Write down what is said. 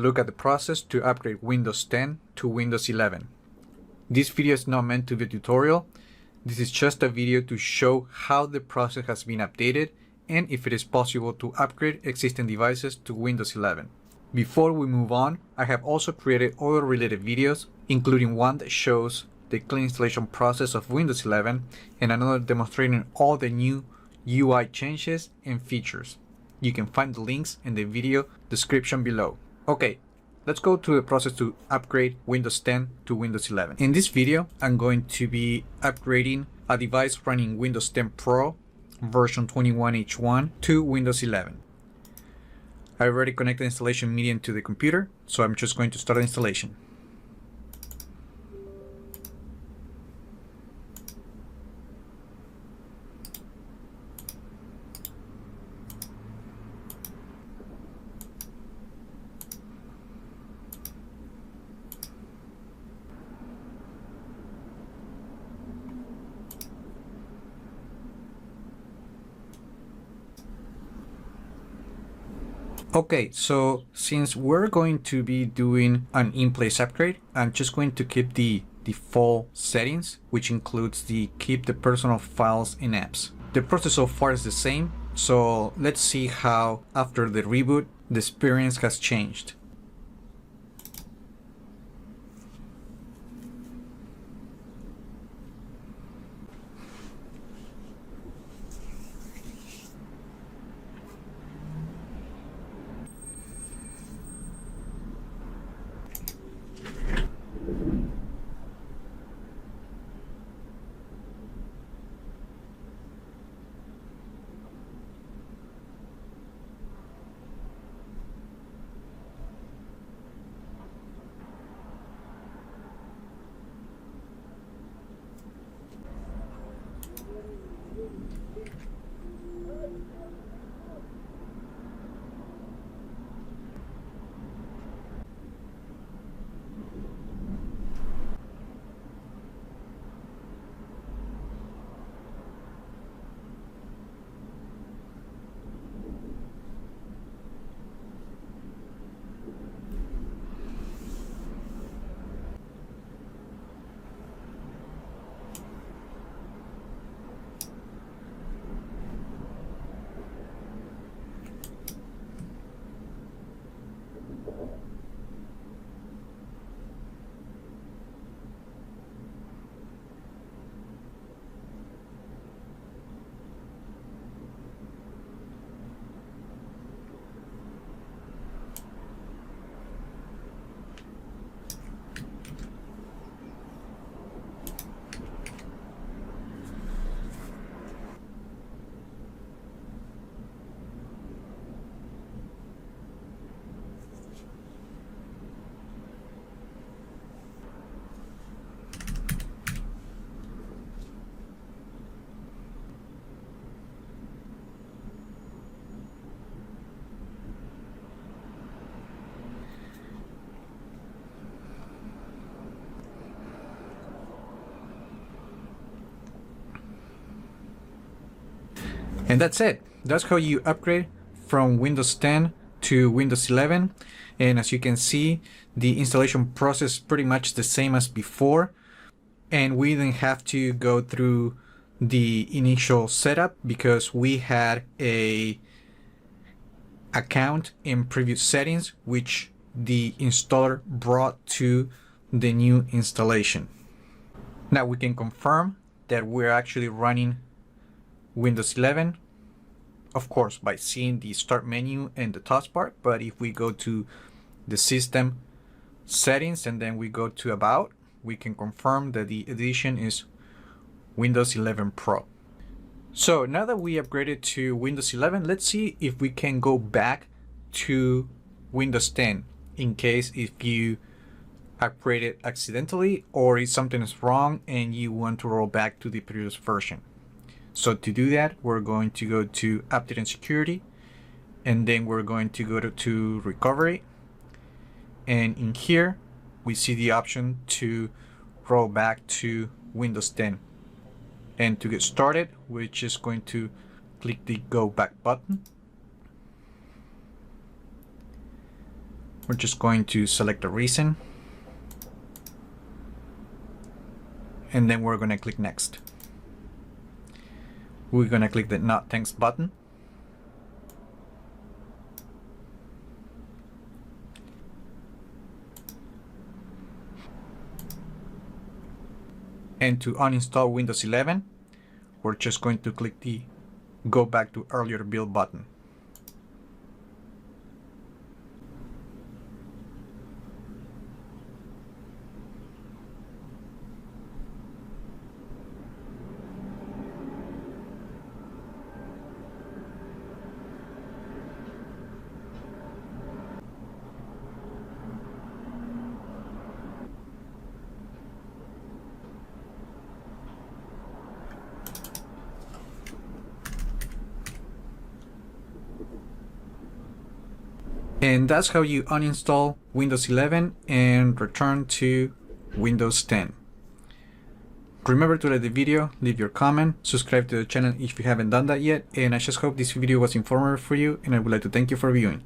look at the process to upgrade Windows 10 to Windows 11. This video is not meant to be a tutorial. This is just a video to show how the process has been updated and if it is possible to upgrade existing devices to Windows 11. Before we move on, I have also created other related videos, including one that shows the clean installation process of Windows 11 and another demonstrating all the new UI changes and features. You can find the links in the video description below. Okay, let's go to the process to upgrade Windows 10 to Windows 11. In this video, I'm going to be upgrading a device running Windows 10 Pro version 21H1 to Windows 11. I already connected installation media to the computer, so I'm just going to start the installation. Okay, so since we're going to be doing an in-place upgrade, I'm just going to keep the default settings, which includes the keep the personal files and apps. The process so far is the same, so let's see how after the reboot the experience has changed. And that's it. That's how you upgrade from Windows 10 to Windows 11. And as you can see, the installation process is pretty much the same as before. And we didn't have to go through the initial setup because we had a account in previous settings, which the installer brought to the new installation. Now we can confirm that we're actually running Windows 11, of course, by seeing the start menu and the taskbar. But if we go to the system settings and then we go to about, we can confirm that the edition is Windows 11 Pro. So now that we upgraded to Windows 11, let's see if we can go back to Windows 10 in case if you upgraded accidentally or if something is wrong and you want to roll back to the previous version. So to do that, we're going to go to Update and Security, and then we're going to go to Recovery. And in here, we see the option to roll back to Windows 10. And to get started, we're just going to click the Go Back button. We're just going to select the reason, and then we're going to click next. We're going to click the not thanks button. And to uninstall Windows 11, we're just going to click the go back to earlier build button. And that's how you uninstall Windows 11 and return to Windows 10. Remember to like the video, leave your comment, subscribe to the channel if you haven't done that yet, and I just hope this video was informative for you, and I would like to thank you for viewing.